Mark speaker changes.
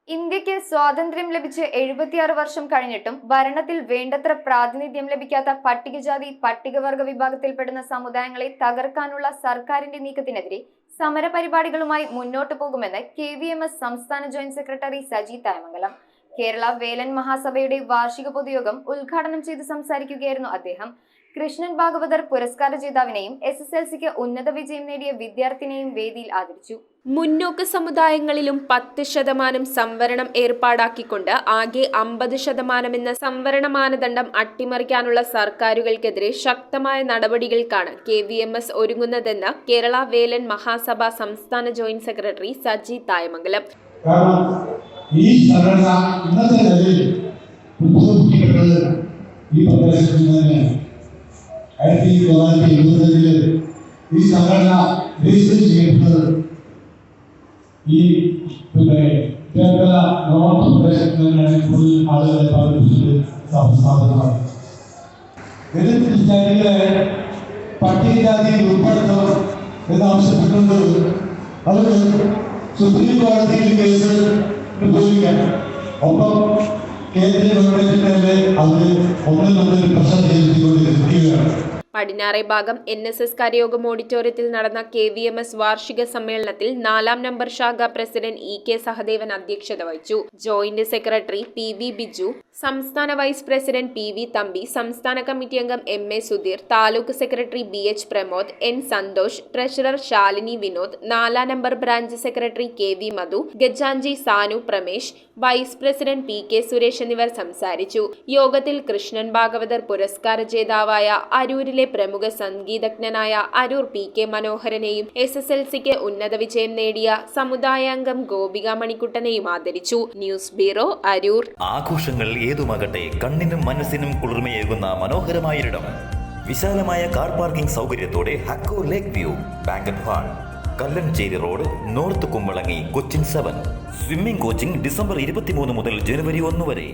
Speaker 1: ഇന്ത്യക്ക് സ്വാതന്ത്ര്യം ലഭിച്ച് 76 വർഷം കഴിഞ്ഞിട്ടും ഭരണത്തിൽ വേണ്ടത്ര പ്രാതിനിധ്യം ലഭിക്കാത്ത പട്ടികജാതി പട്ടികവർഗ വിഭാഗത്തിൽപ്പെടുന്ന സമുദായങ്ങളെ തകർക്കാനുള്ള സർക്കാരിന്റെ നീക്കത്തിനെതിരെ സമരപരിപാടികളുമായി മുന്നോട്ടു പോകുമെന്ന് KVMS സംസ്ഥാന ജോയിന്റ് സെക്രട്ടറി സജി തായമംഗലം. കേരള വേലൻ മഹാസഭയുടെ വാർഷിക പൊതുയോഗം ഉദ്ഘാടനം ചെയ്ത് സംസാരിക്കുകയായിരുന്നു അദ്ദേഹം. കൃഷ്ണൻ ഭാഗവതർ പുരസ്കാര ജേതാവിനെയും SSLCക്ക് ഉന്നത വിജയം നേടിയ വിദ്യാർത്ഥിനെയും വേദിയിൽ ആദരിച്ചു.
Speaker 2: മുന്നോക്ക സമുദായങ്ങളിലും 10% സംവരണം ഏർപ്പാടാക്കിക്കൊണ്ട് ആകെ 50% എന്ന സംവരണ മാനദണ്ഡം അട്ടിമറിക്കാനുള്ള സർക്കാരുകൾക്കെതിരെ ശക്തമായ നടപടികൾക്കാണ് KVMS ഒരുങ്ങുന്നതെന്ന് കേരള വേലൻ മഹാസഭ സംസ്ഥാന ജോയിന്റ് സെക്രട്ടറി സജി തായമംഗലം.
Speaker 3: ഈ സംഘടന ഇന്നത്തെ നിലയിൽ ഉത്ഭവിക്കപ്പെട്ടത് ഈ പ്രദേശത്ത് നിന്ന് തന്നെയാണ്. 1970 ഈ സംഘടന രജിസ്റ്റർ ചെയ്യപ്പെട്ടത് ഈ കേരള നോർത്ത് പ്രദേശത്ത് തന്നെയാണ് കൂടുതൽ ആളുകളെ പാലിപ്പിച്ചത് സ്ഥാപനമാണ്. ദളിത് ക്രിസ്ത്യാനികളെ പട്ടികജാതിയിൽ ഉൾപ്പെടുത്തണം എന്നാവശ്യപ്പെട്ടുകൊണ്ട് അവർ സുപ്രീം കോടതിയിൽ കേസ് ഉപയോഗിക്കുകയാണ്. ഒപ്പം കേന്ദ്ര ഗവൺമെന്റിന്റെ അവർ ഒന്നിനൊന്നിൽ പ്രശ്നം ചെയ്തുകൊണ്ടിരിക്കുകയാണ്.
Speaker 2: പടിഞ്ഞാറെ ഭാഗം NSS കരയോഗം ഓഡിറ്റോറിയത്തിൽ നടന്ന KVMS വാർഷിക സമ്മേളനത്തിൽ 4-ാം നമ്പർ ശാഖ പ്രസിഡന്റ് EK സഹദേവൻ അധ്യക്ഷത വഹിച്ചു. ജോയിന്റ് സെക്രട്ടറി PV ബിജു, സംസ്ഥാന വൈസ് പ്രസിഡന്റ് PV തമ്പി, സംസ്ഥാന കമ്മിറ്റി അംഗം MA Sudheer, taluk secretary BH Pramod, N Santhosh, treasurer Shalini Vinod, 4-ാം number branch secretary KV Madhu, ഗജാഞ്ചി Sanu Pramesh, vice president PK Suresh എന്നിവർ സംസാരിച്ചു. യോഗത്തിൽ കൃഷ്ണൻ ഭാഗവതർ പുരസ്കാര ജേതാവായ അരൂരിലെ പ്രമുഖ സംഗീതജ്ഞനായ അരൂർ PK മനോഹരനെയും SSLCക്ക് ഉന്നത വിജയം നേടിയ സമുദായാംഗം ഗോപിക മണിക്കുട്ടനെയും ആദരിച്ചു. News bureau, Aroor.
Speaker 4: ആഘോഷങ്ങൾ ഏതുമാകട്ടെ, കണ്ണിനും മനസ്സിനും കുളിർമയേകുന്ന മനോഹരമായൊരിടം. വിശാലമായ കാർ പാർക്കിംഗ് സൗകര്യത്തോടെ ഹക്കോ lake view banquet hall, Kallanchery road, north Kumbalangi, Cochin 7. Swimming coaching December 23 മുതൽ ജനുവരി 1 വരെ.